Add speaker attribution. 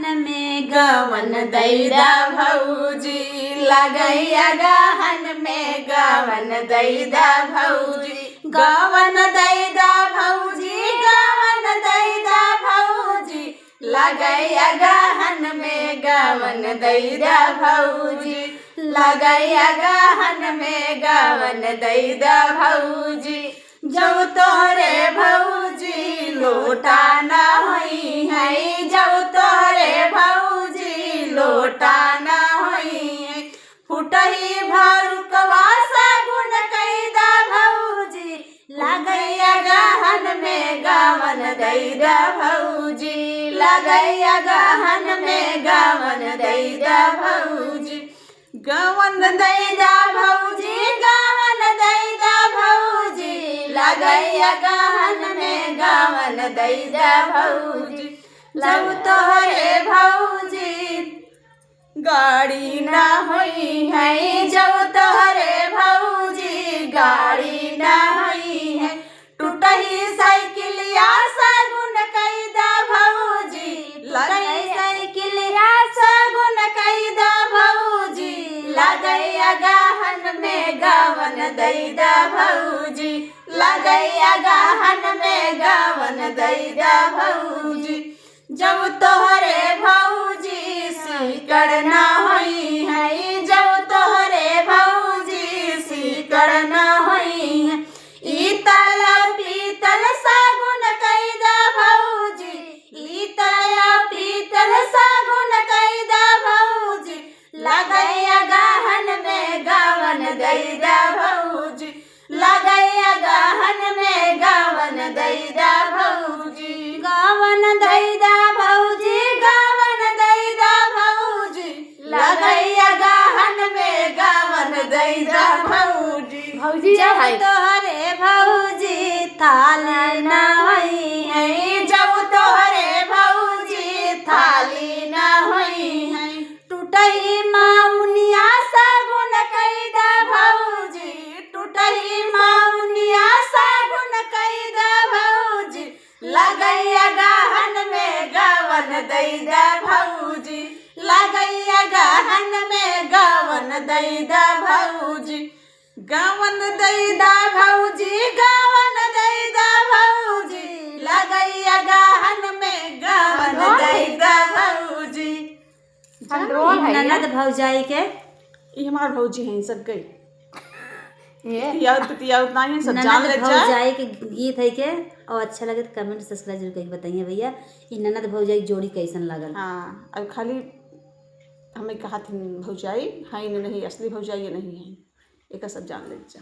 Speaker 1: में गवन दैदा भौजी, लगैया गहन में गवन दैदा भौजी, गवन दैदा भौजी, गवन दैदा भौजी, लगैया गहन में गवन दैदा भौजी, लगैया गहन में गवन दैदा भौजी। जब तोरे भौजी लोटा न होई है, जब तोरे भौजी लोटा न होई है, फुटही भरुकवा सगुन कैदा भौजी, लगैया गहन में गवन दैदा भौजी, लगैया गहन में गवन दैदा भौजी, गवन दैदा भौजी, गवन दैदा भौजी, लगैया गहन में गवन दैदा भौजी। जब तोहरे भौजी गाड़ी ना होई है, जब तोहरे भौजी गाड़ी ना होई है, टूटही साइकिलिया सगुन कैदा भौजी, लगई साइकिलिया सगुन कैदा भौजी, लगैया गहन में गवन दैदा भौजी, लगैया गहन में गवन दैदा भौजी। जब तोहरे भौजी सीकड़ न होई है, जब तोहरे भौजी सीकड़ न होई है, इतल पीतल सगुन कैदा भौजी, इतल पीतल सगुन कैदा भौजी, लगैया गहन में गवन दैदा भौजी, लगैया गहन में गवन दैदा भौजी, गवन दैदा भौजी, गवन दैदा भौजी, लगैया गहन में गवन दैदा भौजी। भौजी जब तोहरे भौजी थाली न होई है, जब तोहरे भौजी थाली न होई है, टूटही माउनिया सगुन कैदा भौजी, टूटही माउनिया सगुन कैदा भौजी, लगैया गहन में गवन दैदा भौजी, लगैया गहन में गवन दैदा भौजी, गवन दैदा भौजी, गवन दैदा भौजी, लगैया गहन में गवन दैदा भौजी। ननद भौजाई के
Speaker 2: ये हमार भौजी हैं सब गई या उतना ही सब जान ले
Speaker 1: भौजाई के गीत है के और अच्छा लगे तो कमेंट सब्सक्राइब जरूर करके बताइए भैया ये ननद भौजाई जोड़ी कैसन लागल।
Speaker 2: हाँ अब खाली हमें कहा थी भौजाई हाँ नहीं असली भौजाई नहीं है एक सब जान ले जा।